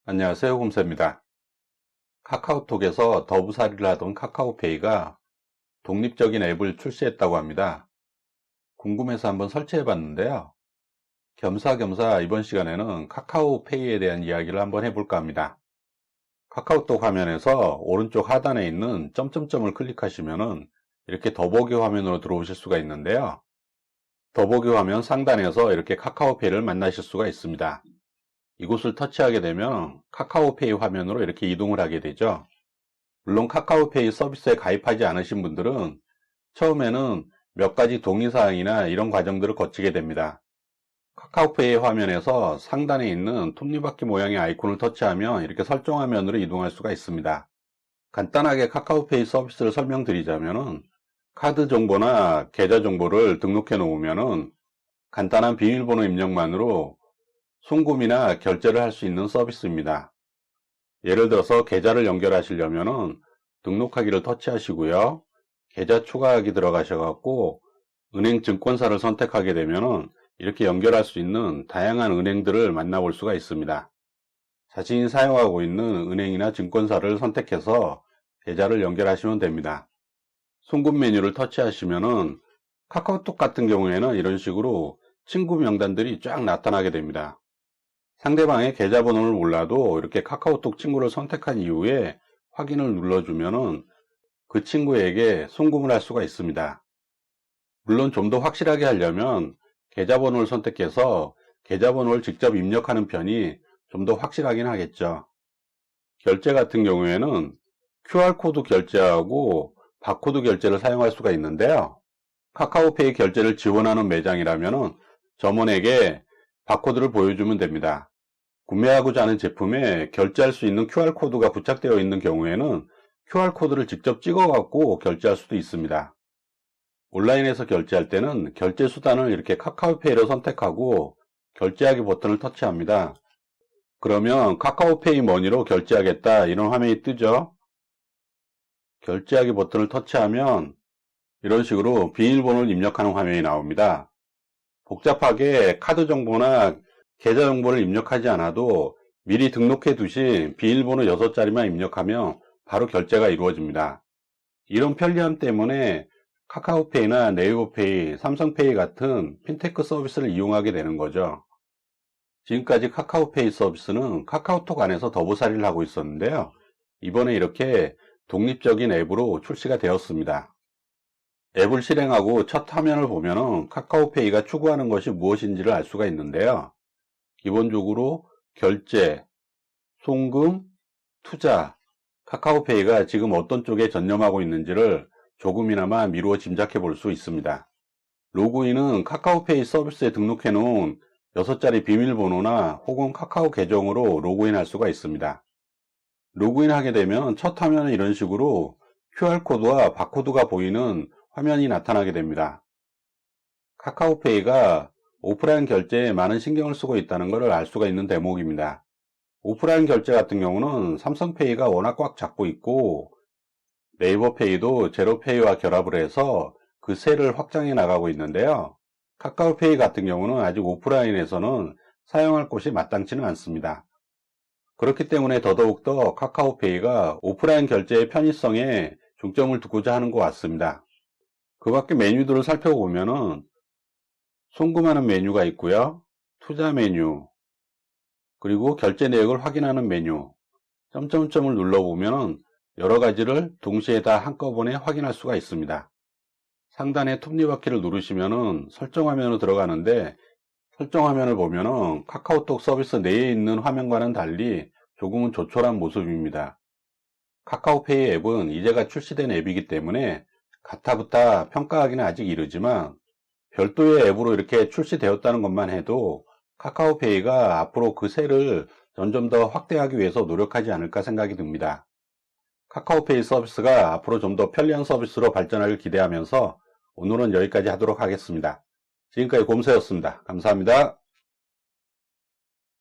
안녕하세요, 홈세입니다. 카카오톡에서 더부살이를 하던 카카오페이가 독립적인 앱을 출시했다고 합니다. 궁금해서 한번 설치해 봤는데요. 겸사겸사 이번 시간에는 카카오페이에 대한 이야기를 한번 해볼까 합니다. 카카오톡 화면에서 오른쪽 하단에 있는 점점점을 클릭하시면은 이렇게 더보기 화면으로 들어오실 수가 있는데요. 더보기 화면 상단에서 이렇게 카카오페이를 만나실 수가 있습니다. 이곳을 터치하게 되면 카카오페이 화면으로 이렇게 이동을 하게 되죠. 물론 카카오페이 서비스에 가입하지 않으신 분들은 처음에는 몇 가지 동의사항이나 이런 과정들을 거치게 됩니다. 카카오페이 화면에서 상단에 있는 톱니바퀴 모양의 아이콘을 터치하면 이렇게 설정 화면으로 이동할 수가 있습니다. 간단하게 카카오페이 서비스를 설명드리자면 카드 정보나 계좌 정보를 등록해 놓으면 간단한 비밀번호 입력만으로 송금이나 결제를 할 수 있는 서비스입니다. 예를 들어서 계좌를 연결하시려면 등록하기를 터치하시고요. 계좌 추가하기 들어가셔갖고 은행 증권사를 선택하게 되면 이렇게 연결할 수 있는 다양한 은행들을 만나볼 수가 있습니다. 자신이 사용하고 있는 은행이나 증권사를 선택해서 계좌를 연결하시면 됩니다. 송금 메뉴를 터치하시면 카카오톡 같은 경우에는 이런 식으로 친구 명단들이 쫙 나타나게 됩니다. 상대방의 계좌번호를 몰라도 이렇게 카카오톡 친구를 선택한 이후에 확인을 눌러주면 그 친구에게 송금을 할 수가 있습니다. 물론 좀 더 확실하게 하려면 계좌번호를 선택해서 계좌번호를 직접 입력하는 편이 좀 더 확실하긴 하겠죠. 결제 같은 경우에는 QR코드 결제하고 바코드 결제를 사용할 수가 있는데요. 카카오페이 결제를 지원하는 매장이라면 점원에게 바코드를 보여주면 됩니다. 구매하고자 하는 제품에 결제할 수 있는 QR코드가 부착되어 있는 경우에는 QR코드를 직접 찍어갖고 결제할 수도 있습니다. 온라인에서 결제할 때는 결제 수단을 이렇게 카카오페이로 선택하고 결제하기 버튼을 터치합니다. 그러면 카카오페이 머니로 결제하겠다 이런 화면이 뜨죠. 결제하기 버튼을 터치하면 이런 식으로 비밀번호를 입력하는 화면이 나옵니다. 복잡하게 카드 정보나 계좌 정보를 입력하지 않아도 미리 등록해 두신 비밀번호 6자리만 입력하면 바로 결제가 이루어집니다. 이런 편리함 때문에 카카오페이나 네이버페이, 삼성페이 같은 핀테크 서비스를 이용하게 되는 거죠. 지금까지 카카오페이 서비스는 카카오톡 안에서 더부살이를 하고 있었는데요. 이번에 이렇게 독립적인 앱으로 출시가 되었습니다. 앱을 실행하고 첫 화면을 보면 카카오페이가 추구하는 것이 무엇인지를 알 수가 있는데요. 기본적으로 결제, 송금, 투자, 카카오페이가 지금 어떤 쪽에 전념하고 있는지를 조금이나마 미루어 짐작해 볼 수 있습니다. 로그인은 카카오페이 서비스에 등록해 놓은 6자리 비밀번호나 혹은 카카오 계정으로 로그인할 수가 있습니다. 로그인하게 되면 첫 화면은 이런 식으로 QR코드와 바코드가 보이는 화면이 나타나게 됩니다. 카카오페이가 오프라인 결제에 많은 신경을 쓰고 있다는 것을 알 수가 있는 대목입니다. 오프라인 결제 같은 경우는 삼성페이가 워낙 꽉 잡고 있고 네이버페이도 제로페이와 결합을 해서 그 세를 확장해 나가고 있는데요. 카카오페이 같은 경우는 아직 오프라인에서는 사용할 곳이 마땅치는 않습니다. 그렇기 때문에 더더욱더 카카오페이가 오프라인 결제의 편의성에 중점을 두고자 하는 것 같습니다. 그 밖에 메뉴들을 살펴보면은 송금하는 메뉴가 있고요. 투자 메뉴, 그리고 결제 내역을 확인하는 메뉴, 점점점을 눌러보면 여러 가지를 동시에 다 한꺼번에 확인할 수가 있습니다. 상단에 톱니바퀴를 누르시면 설정 화면으로 들어가는데 설정 화면을 보면 카카오톡 서비스 내에 있는 화면과는 달리 조금은 조촐한 모습입니다. 카카오페이 앱은 이제가 출시된 앱이기 때문에 가타부타 평가하기는 아직 이르지만 별도의 앱으로 이렇게 출시되었다는 것만 해도 카카오페이가 앞으로 그 세를 점점 더 확대하기 위해서 노력하지 않을까 생각이 듭니다. 카카오페이 서비스가 앞으로 좀 더 편리한 서비스로 발전하길 기대하면서 오늘은 여기까지 하도록 하겠습니다. 지금까지 곰세였습니다. 감사합니다.